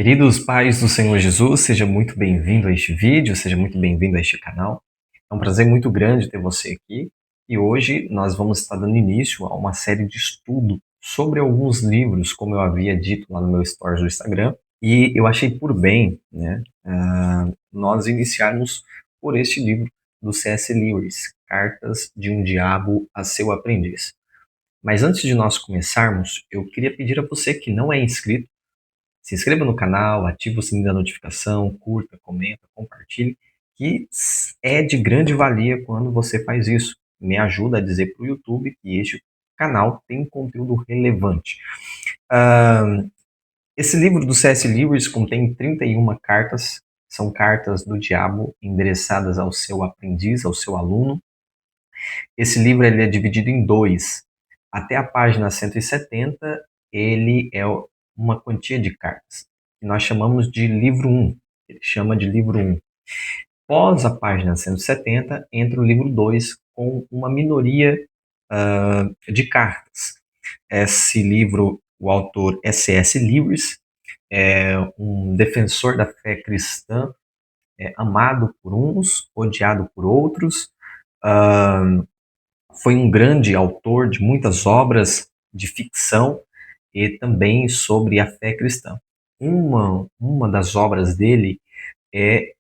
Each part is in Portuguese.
Queridos pais do Senhor Jesus, seja muito bem-vindo a este vídeo, seja muito bem-vindo a este canal. É um prazer muito grande ter você aqui e hoje nós vamos estar dando início a uma série de estudo sobre alguns livros, como eu havia dito lá no meu stories do Instagram, e eu achei por bem, nós iniciarmos por este livro do C.S. Lewis, Cartas de um Diabo a Seu Aprendiz. Mas antes de nós começarmos, eu queria pedir a você que não é inscrito, se inscreva no canal, ative o sininho da notificação, curta, comenta, compartilhe, que é de grande valia quando você faz isso. Me ajuda a dizer para o YouTube que este canal tem um conteúdo relevante. Ah, Esse livro do C.S. Lewis contém 31 cartas, são cartas do diabo endereçadas ao seu aprendiz, ao seu aluno. Esse livro ele é dividido em dois. Até a página 170, ele é uma quantia de cartas, que nós chamamos de livro 1. Ele chama de livro 1. Após a página 170, entra o livro 2, com uma minoria de cartas. Esse livro, o autor é C.S. Lewis, é um defensor da fé cristã, amado por uns, odiado por outros. Foi um grande autor de muitas obras de ficção e também sobre a fé cristã. Uma das obras dele é,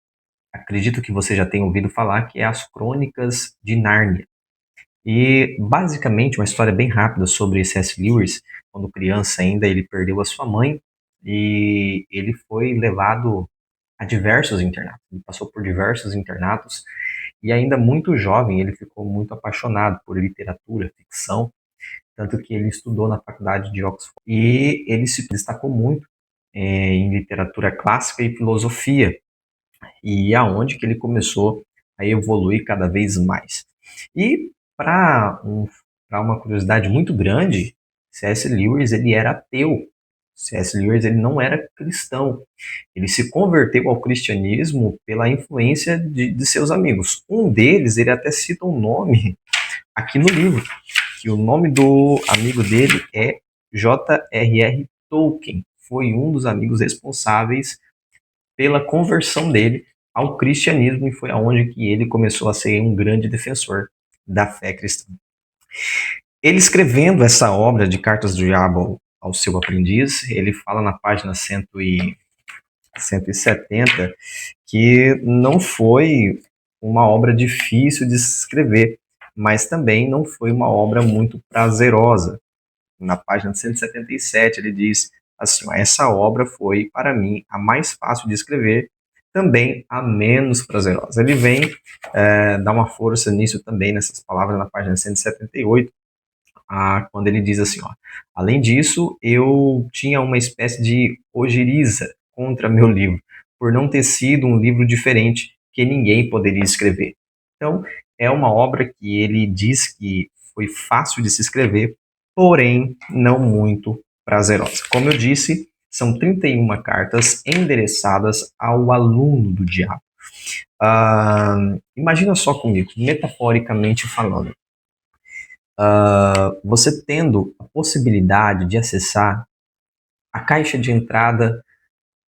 acredito que você já tenha ouvido falar, que é As Crônicas de Nárnia. E, basicamente, uma história bem rápida sobre C.S. Lewis. Quando criança ainda, ele perdeu a sua mãe e ele foi levado a diversos internatos. Ele passou por diversos internatos e ainda muito jovem ele ficou muito apaixonado por literatura, ficção, tanto que ele estudou na faculdade de Oxford e ele se destacou muito em literatura clássica e filosofia, e aonde que ele começou a evoluir cada vez mais. E para uma curiosidade muito grande, C.S. Lewis ele era ateu. C.S. Lewis ele não era cristão. Ele se converteu ao cristianismo pela influência de seus amigos. Um deles, ele até cita um nome aqui no livro, que o nome do amigo dele é J.R.R. Tolkien. Foi um dos amigos responsáveis pela conversão dele ao cristianismo e foi aonde que ele começou a ser um grande defensor da fé cristã. Ele escrevendo essa obra de Cartas do Diabo ao seu aprendiz, ele fala na página 170 que não foi uma obra difícil de se escrever, mas também não foi uma obra muito prazerosa. Na página 177 ele diz assim: essa obra foi, para mim, a mais fácil de escrever, também a menos prazerosa. Ele vem dar uma força nisso também, nessas palavras, na página 178, quando ele diz assim, além disso, eu tinha uma espécie de ojeriza contra meu livro, por não ter sido um livro diferente que ninguém poderia escrever. Então, é uma obra que ele diz que foi fácil de se escrever, porém não muito prazerosa. Como eu disse, são 31 cartas endereçadas ao aluno do diabo. Imagina só comigo, metaforicamente falando, você tendo a possibilidade de acessar a caixa de entrada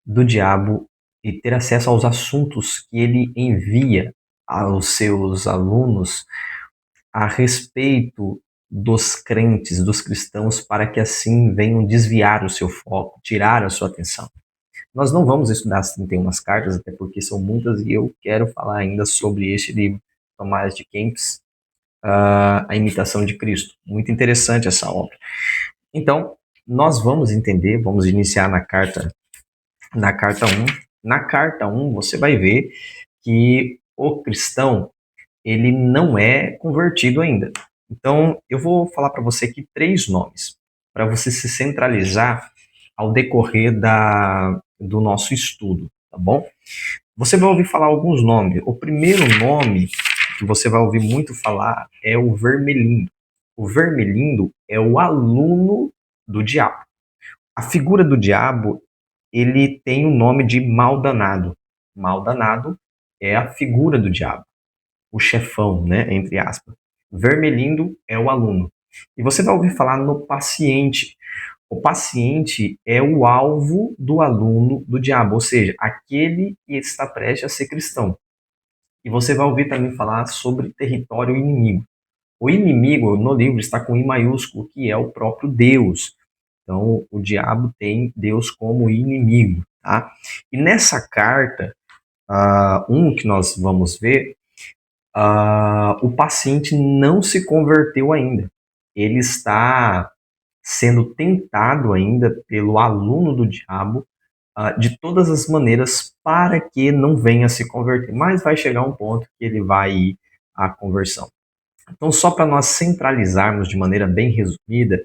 do diabo e ter acesso aos assuntos que ele envia aos seus alunos a respeito dos crentes, dos cristãos, para que assim venham desviar o seu foco, tirar a sua atenção. Nós não vamos estudar as 31 cartas, até porque são muitas, e eu quero falar ainda sobre este livro, Tomás de Kempis, A Imitação de Cristo. Muito interessante essa obra. Então, nós vamos entender, vamos iniciar na carta 1. Na carta 1, você vai ver que o cristão, ele não é convertido ainda. Então, eu vou falar para você aqui 3 nomes, para você se centralizar ao decorrer do nosso estudo, tá bom? Você vai ouvir falar alguns nomes. O primeiro nome que você vai ouvir muito falar é o Vermelindo. O Vermelindo é o aluno do diabo. A figura do diabo, ele tem o nome de Maldanado. Maldanado é a figura do diabo, o chefão, né, entre aspas. Vermelindo é o aluno. E você vai ouvir falar no paciente. O paciente é o alvo do aluno do diabo, ou seja, aquele que está prestes a ser cristão. E você vai ouvir também falar sobre território inimigo. O inimigo no livro está com I maiúsculo, que é o próprio Deus. Então, o diabo tem Deus como inimigo, tá? E nessa carta, que nós vamos ver, o paciente não se converteu ainda. Ele está sendo tentado ainda pelo aluno do diabo de todas as maneiras para que não venha a se converter. Mas vai chegar um ponto que ele vai ir à conversão. Então, só para nós centralizarmos de maneira bem resumida,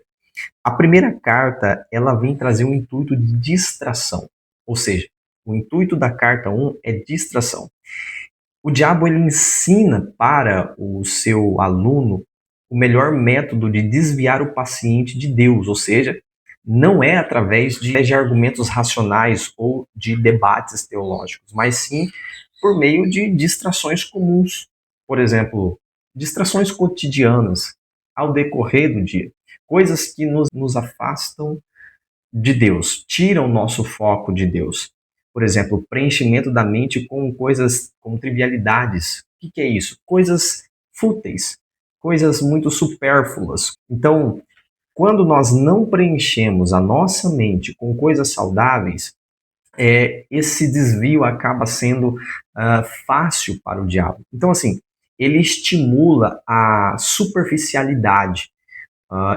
a primeira carta ela vem trazer um intuito de distração. Ou seja, o intuito da carta 1 é distração. O diabo ele ensina para o seu aluno o melhor método de desviar o paciente de Deus, ou seja, não é através de argumentos racionais ou de debates teológicos, mas sim por meio de distrações comuns. Por exemplo, distrações cotidianas ao decorrer do dia, coisas que nos afastam de Deus, tiram o nosso foco de Deus. Por exemplo, preenchimento da mente com coisas, com trivialidades. O que é isso? Coisas fúteis, coisas muito supérfluas. Então, quando nós não preenchemos a nossa mente com coisas saudáveis, esse desvio acaba sendo fácil para o diabo. Então, assim, ele estimula a superficialidade.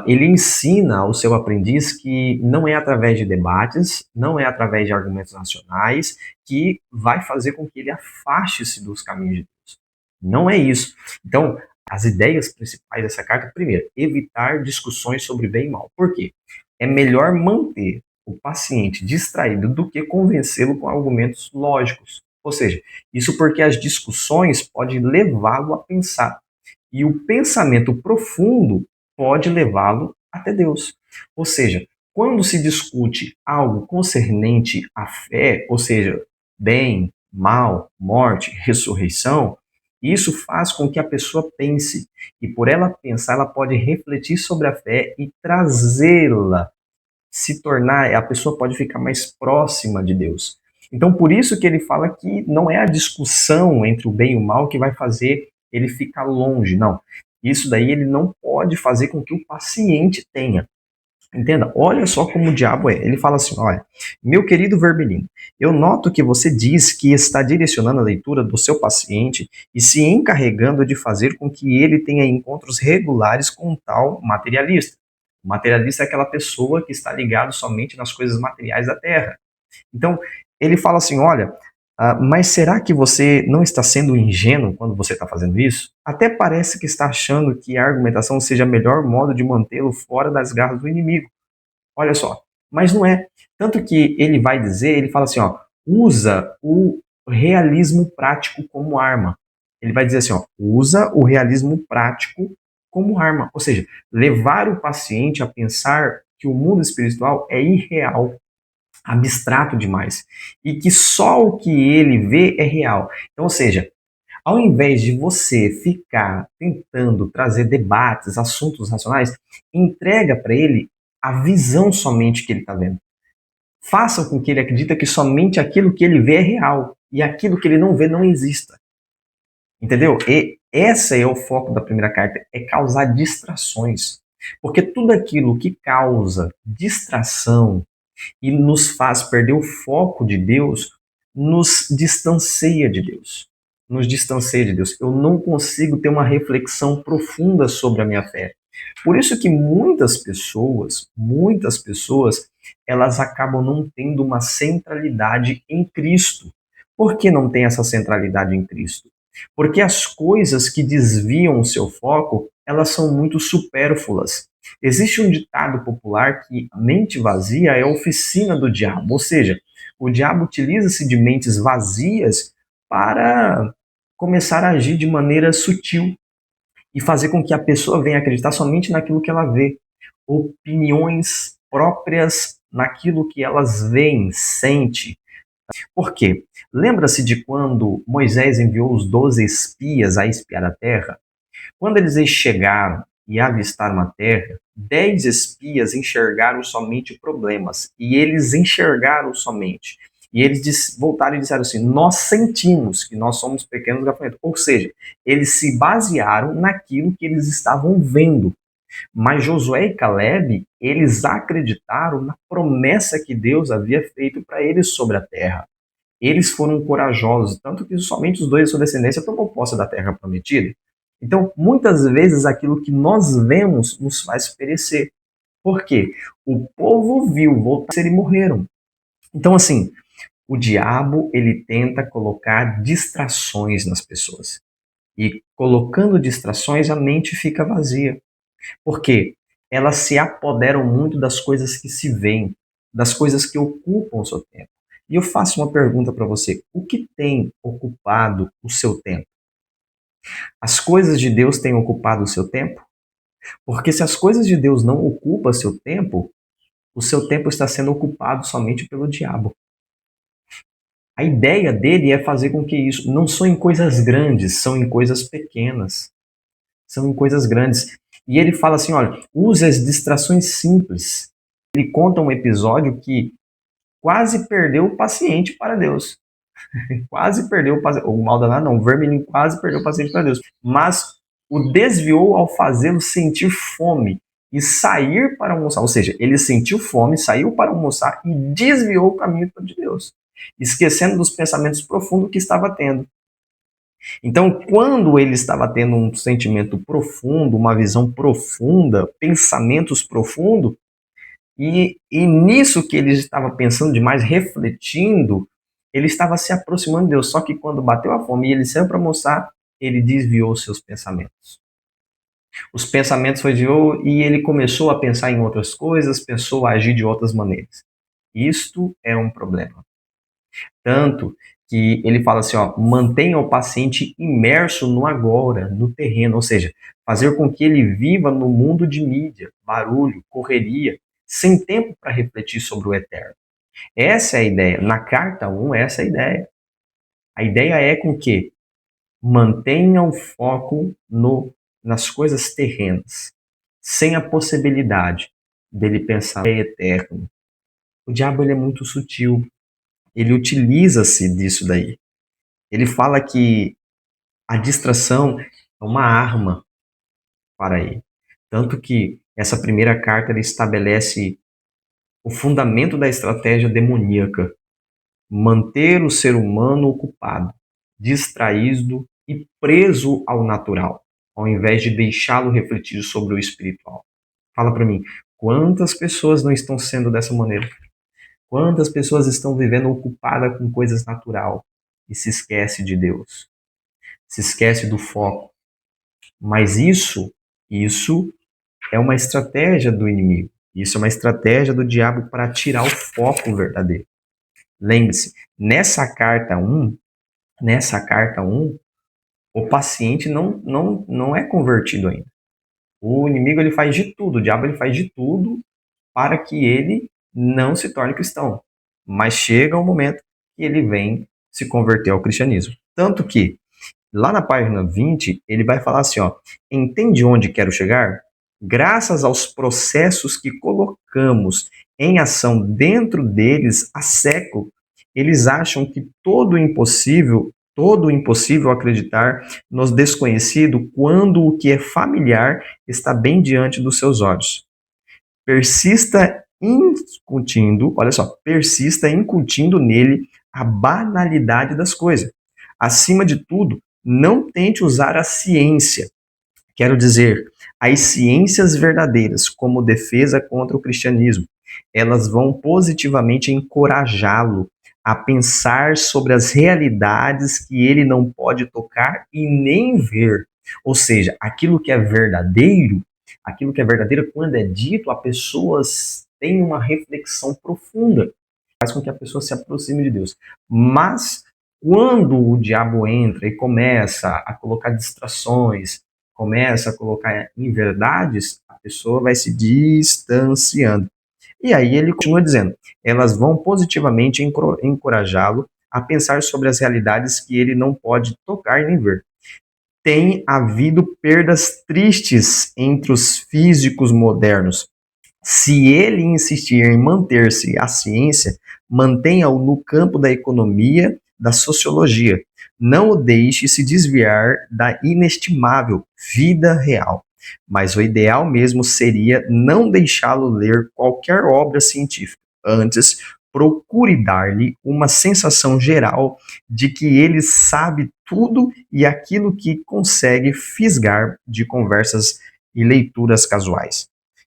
Ele ensina ao seu aprendiz que não é através de debates, não é através de argumentos racionais que vai fazer com que ele afaste-se dos caminhos de Deus. Não é isso. Então, as ideias principais dessa carta, primeiro, evitar discussões sobre bem e mal. Por quê? É melhor manter o paciente distraído do que convencê-lo com argumentos lógicos. Ou seja, isso porque as discussões podem levá-lo a pensar. E o pensamento profundo pode levá-lo até Deus. Ou seja, quando se discute algo concernente à fé, ou seja, bem, mal, morte, ressurreição, isso faz com que a pessoa pense. E por ela pensar, ela pode refletir sobre a fé e trazê-la, se tornar, a pessoa pode ficar mais próxima de Deus. Então, por isso que ele fala que não é a discussão entre o bem e o mal que vai fazer ele ficar longe, não. Isso daí ele não pode fazer com que o paciente tenha. Entenda? Olha só como o diabo é. Ele fala assim, olha, meu querido Verbelino, eu noto que você diz que está direcionando a leitura do seu paciente e se encarregando de fazer com que ele tenha encontros regulares com um tal materialista. O materialista é aquela pessoa que está ligado somente nas coisas materiais da Terra. Então, ele fala assim, olha, mas será que você não está sendo ingênuo quando você está fazendo isso? Até parece que está achando que a argumentação seja o melhor modo de mantê-lo fora das garras do inimigo. Olha só, mas não é. Tanto que ele vai dizer, ele fala assim, ó, usa o realismo prático como arma. Ele vai dizer assim, ó, usa o realismo prático como arma. Ou seja, levar o paciente a pensar que o mundo espiritual é irreal, abstrato demais, e que só o que ele vê é real. Então, ou seja, ao invés de você ficar tentando trazer debates, assuntos racionais, entrega para ele a visão somente que ele está vendo. Faça com que ele acredite que somente aquilo que ele vê é real e aquilo que ele não vê não exista. Entendeu? E esse é o foco da primeira carta, é causar distrações. Porque tudo aquilo que causa distração e nos faz perder o foco de Deus, nos distancia de Deus. Nos distancia de Deus. Eu não consigo ter uma reflexão profunda sobre a minha fé. Por isso que muitas pessoas, elas acabam não tendo uma centralidade em Cristo. Por que não tem essa centralidade em Cristo? Porque as coisas que desviam o seu foco, elas são muito supérfluas. Existe um ditado popular que a mente vazia é a oficina do diabo, ou seja, o diabo utiliza-se de mentes vazias para começar a agir de maneira sutil e fazer com que a pessoa venha acreditar somente naquilo que ela vê, opiniões próprias naquilo que elas veem, sente. Por quê? Lembra-se de quando Moisés enviou os 12 espias a espiar a terra? Quando eles chegaram e avistaram a terra, 10 espias enxergaram somente problemas, e eles enxergaram somente. E eles voltaram e disseram assim: nós sentimos que nós somos pequenos gafanhotos. Ou seja, eles se basearam naquilo que eles estavam vendo. Mas Josué e Caleb, eles acreditaram na promessa que Deus havia feito para eles sobre a terra. Eles foram corajosos, tanto que somente os dois de sua descendência tomou posse da terra prometida. Então, muitas vezes, aquilo que nós vemos nos faz perecer. Por quê? O povo viu voltar e morreram. Então, assim, o diabo, ele tenta colocar distrações nas pessoas. E colocando distrações, a mente fica vazia. Por quê? Elas se apoderam muito das coisas que se veem, das coisas que ocupam o seu tempo. E eu faço uma pergunta para você: o que tem ocupado o seu tempo? As coisas de Deus têm ocupado o seu tempo? Porque se as coisas de Deus não ocupam o seu tempo está sendo ocupado somente pelo diabo. A ideia dele é fazer com que isso não são em coisas grandes, são em coisas pequenas. São em coisas grandes. E ele fala assim, olha, use as distrações simples. Ele conta um episódio que quase perdeu o paciente para Deus. Quase perdeu o paciente. O mal danado não, o vermelhinho quase perdeu o paciente para Deus. Mas o desviou ao fazê-lo sentir fome e sair para almoçar. Ou seja, ele sentiu fome, saiu para almoçar e desviou o caminho de Deus, esquecendo dos pensamentos profundos que estava tendo. Então, quando ele estava tendo um sentimento profundo, uma visão profunda, pensamentos profundos, e nisso que ele estava pensando demais, refletindo, ele estava se aproximando de Deus. Só que quando bateu a fome e ele saiu para almoçar, ele desviou seus pensamentos. Os pensamentos foi desviou e ele começou a pensar em outras coisas, pensou a agir de outras maneiras. Isto é um problema. Tanto que ele fala assim, ó, mantenha o paciente imerso no agora, no terreno, ou seja, fazer com que ele viva no mundo de mídia, barulho, correria, sem tempo para refletir sobre o eterno. Essa é a ideia. Na carta 1, essa é a ideia. A ideia é com que mantenha o foco nas coisas terrenas, sem a possibilidade dele pensar em eterno. O diabo ele é muito sutil. Ele utiliza-se disso daí. Ele fala que a distração é uma arma para ele. Tanto que essa primeira carta ele estabelece o fundamento da estratégia demoníaca: manter o ser humano ocupado, distraído e preso ao natural, ao invés de deixá-lo refletir sobre o espiritual. Fala para mim, quantas pessoas não estão sendo dessa maneira? Quantas pessoas estão vivendo ocupadas com coisas natural e se esquece de Deus? Se esquece do foco. Mas isso é uma estratégia do inimigo. Isso é uma estratégia do diabo para tirar o foco verdadeiro. Lembre-se, nessa carta 1, o paciente não é convertido ainda. O inimigo ele faz de tudo, o diabo ele faz de tudo para que ele não se torne cristão. Mas chega um momento que ele vem se converter ao cristianismo. Tanto que, lá na página 20, ele vai falar assim, ó, entende onde quero chegar? Graças aos processos que colocamos em ação dentro deles há século, eles acham que todo o impossível acreditar nos desconhecido quando o que é familiar está bem diante dos seus olhos. Persista incutindo, olha só, persista incutindo nele a banalidade das coisas. Acima de tudo, não tente usar a ciência, quero dizer, as ciências verdadeiras, como defesa contra o cristianismo. Elas vão positivamente encorajá-lo a pensar sobre as realidades que ele não pode tocar e nem ver. Ou seja, aquilo que é verdadeiro, quando é dito, a pessoa tem uma reflexão profunda, faz com que a pessoa se aproxime de Deus. Mas quando o diabo entra e começa a colocar distrações, começa a colocar inverdades, a pessoa vai se distanciando. E aí ele continua dizendo, elas vão positivamente encorajá-lo a pensar sobre as realidades que ele não pode tocar nem ver. tem havido perdas tristes entre os físicos modernos. Se ele insistir em manter-se à ciência, mantenha-o no campo da economia, da sociologia. Não o deixe se desviar da inestimável vida real. Mas o ideal mesmo seria não deixá-lo ler qualquer obra científica. Antes, procure dar-lhe uma sensação geral de que ele sabe tudo e aquilo que consegue fisgar de conversas e leituras casuais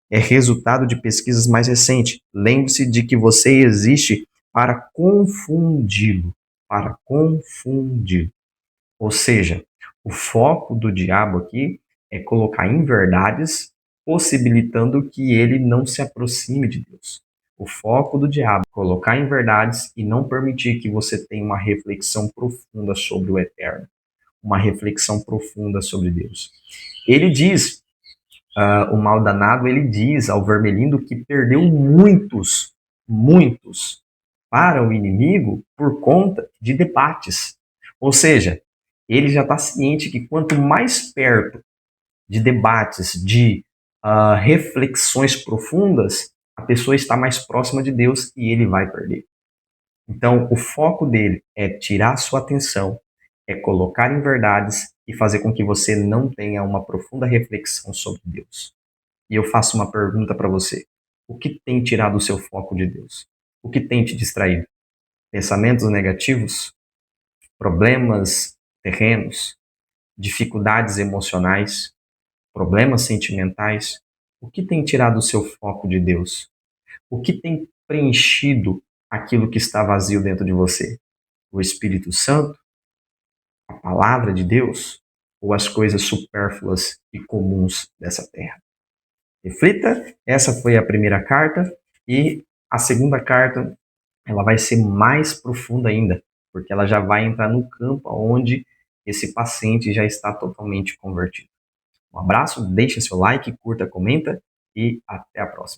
é resultado de pesquisas mais recentes. Lembre-se de que você existe para confundi-lo, para confundir. Ou seja, o foco do diabo aqui é colocar inverdades, possibilitando que ele não se aproxime de Deus. O foco do diabo é colocar inverdades e não permitir que você tenha uma reflexão profunda sobre o eterno, uma reflexão profunda sobre Deus. Ele diz o mal danado, ele diz ao Vermelindo que perdeu muitos para o inimigo por conta de debates. Ou seja, ele já está ciente que quanto mais perto de debates, de reflexões profundas, a pessoa está mais próxima de Deus e ele vai perder. Então, o foco dele é tirar sua atenção, é colocar em verdades e fazer com que você não tenha uma profunda reflexão sobre Deus. E eu faço uma pergunta para você: o que tem tirado o seu foco de Deus? O que tem te distraído? Pensamentos negativos? Problemas terrenos? Dificuldades emocionais? Problemas sentimentais? O que tem tirado o seu foco de Deus? O que tem preenchido aquilo que está vazio dentro de você? O Espírito Santo? A palavra de Deus? Ou as coisas supérfluas e comuns dessa terra? Reflita, essa foi a primeira carta e a segunda carta ela vai ser mais profunda ainda, porque ela já vai entrar no campo onde esse paciente já está totalmente convertido. Um abraço, deixa seu like, curta, comenta e até a próxima.